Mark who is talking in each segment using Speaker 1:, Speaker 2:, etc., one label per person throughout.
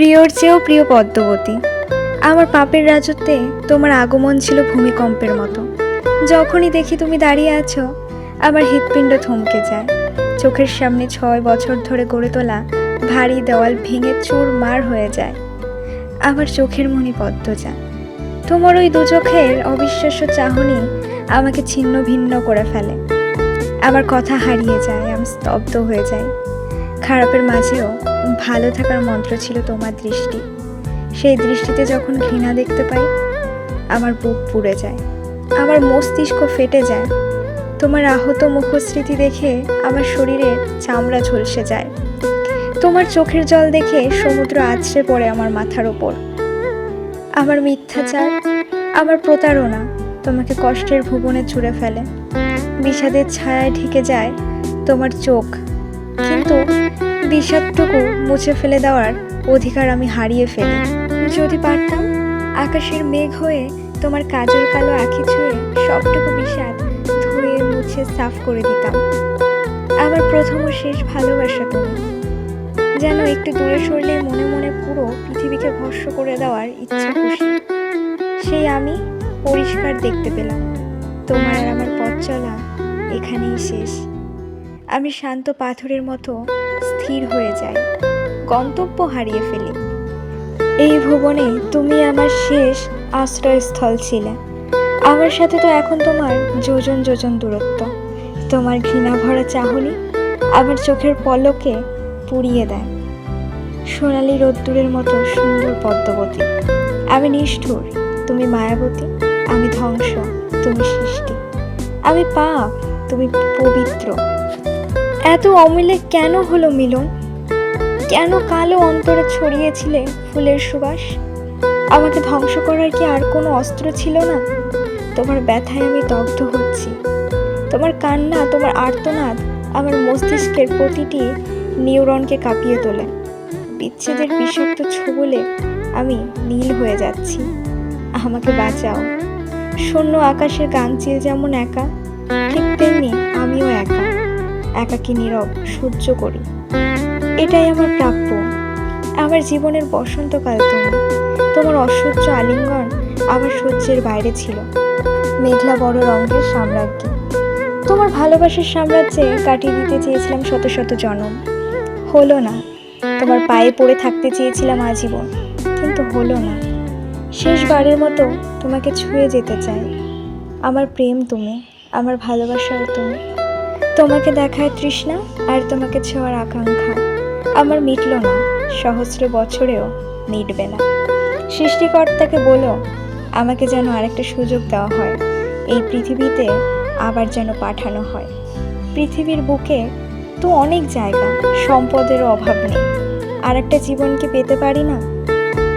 Speaker 1: প্রিয়র চেয়েও প্রিয় পদ্মবতী, আমার পাপের রাজত্বে তোমার আগমন ছিল ভূমিকম্পের মতো। যখনই দেখি তুমি দাঁড়িয়ে আছো, আমার হৃৎপিণ্ড থমকে যায়। চোখের সামনে 6 বছর ধরে গড়ে তোলা ভারী দেওয়াল ভেঙে চুরমার হয়ে যায়। আমার চোখের মণি পদ্মজা, তোমার ওই দু চোখের অবিশ্বাস্য চাহনি আমাকে ছিন্ন ভিন্ন করে ফেলে। আমার কথা হারিয়ে যায়, আমি স্তব্ধ হয়ে যাই। খারাপের মাঝেও ভালো থাকার মন্ত্র ছিল তোমার দৃষ্টি। সেই দৃষ্টিতে যখন ঘৃণা দেখতে পাই, আমার বুক পুড়ে যায়, আমার মস্তিষ্ক ফেটে যায়। তোমার আহত মুখস্মৃতি দেখে আমার শরীরের চামড়া ঝলসে যায়। তোমার চোখের জল দেখে সমুদ্র আছড়ে পড়ে আমার মাথার ওপর। আমার মিথ্যাচার, আমার প্রতারণা তোমাকে কষ্টের ভুবনে ছুঁড়ে ফেলে। বিষাদের ছায়ায় ঢেকে যায় তোমার চোখ, কিন্তু বিষাদটুকু মুছে ফেলে দেওয়ার অধিকার আমি হারিয়ে ফেলি। যদি পারতাম আকাশের মেঘ হয়ে তোমার কাজল কালো আঁখি ছুঁয়ে সবটুকু বিষাদ ধুয়ে মুছে সাফ করে দিতাম। আমার প্রথম ও শেষ ভালোবাসা তুমি, যেন একটু দূরে সরলে মনে মনে পুরো পৃথিবীকে ভস্ম করে দেওয়ার ইচ্ছা খুশি। সেই আমি পরিষ্কার দেখতে পেলাম, তোমার আর আমার পথ চলা এখানেই শেষ। আমি শান্ত পাথরের মতো স্থির হয়ে যাই, গন্তব্য হারিয়ে ফেলি। এই ভুবনে তুমি আমার শেষ আশ্রয়স্থল ছিলে। আমার সাথে তো এখন তোমার যোজন যোজন দূরত্ব। তোমার ঘৃণা ভরা চাহনি আমার চোখের পলকে পুড়িয়ে দেয়। সোনালি রোদ্দুরের মতো সুন্দর পদ্মবতী, আমি নিষ্ঠুর, তুমি মায়াবতী। আমি ধ্বংস, তুমি সৃষ্টি। আমি পাপ, তুমি পবিত্র। এত অমিলে কেন হলো মিলন? কেন কালো অন্তরে ছড়িয়েছিলে ফুলের সুবাস? আমাকে ধ্বংস করার কি আর কোনো অস্ত্র ছিল না? তোমার ব্যথায় আমি দগ্ধ হচ্ছি। তোমার কান্না, তোমার আর্তনাদ আমার মস্তিষ্কের প্রতিটি নিউরনকে কাঁপিয়ে তোলে। বিচ্ছেদের বিষাক্ত ছোবলে আমি নীল হয়ে যাচ্ছি। আমাকে বাঁচাও। শূন্য আকাশের গাঙচিল যেমন একা, ঠিক তেমনি আমিও একা, একাকী নীরব সহ্য করি। এটাই আমার প্রাপ্য। আমার জীবনের বসন্তকাল তুমি। তোমার অসহ্য আলিঙ্গন আমার সহ্যের বাইরে ছিল। মেঘলা বড় রঙের সাম্রাজ্য, তোমার ভালোবাসার সাম্রাজ্যে কাটিয়ে দিতে চেয়েছিলাম শত শত জনম। হলো না। তোমার পায়ে পড়ে থাকতে চেয়েছিলাম আজীবন, কিন্তু হলো না। শেষবারের মতো তোমাকে ছুঁয়ে যেতে চাই। আমার প্রেম তুমি, আমার ভালোবাসাও তুমি। তোমাকে দেখার তৃষ্ণা আর তোমাকে ছোঁয়ার আকাঙ্ক্ষা আমার মিটল না, সহস্র বছরেও মিটবে না। সৃষ্টিকর্তাকে বলো আমাকে যেন আরেকটা সুযোগ দেওয়া হয়, এই পৃথিবীতে আবার যেন পাঠানো হয়। পৃথিবীর বুকে তো অনেক জায়গা, সম্পদেরও অভাব নেই। আর একটা জীবনকে পেতে পারি না?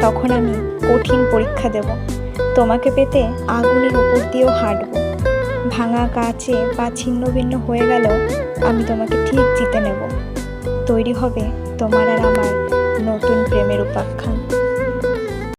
Speaker 1: তখন আমি কঠিন পরীক্ষা দেব। তোমাকে পেতে আগুনের উপর দিয়েও হাঁটবো। ভাঙা কাচে বা ছিন্ন ভিন্ন হয়ে গেল, আমি তোমাকে ঠিক জিতে নেব। তৈরি হবে তোমার আর আমার নতুন প্রেমের উপাখ্যান।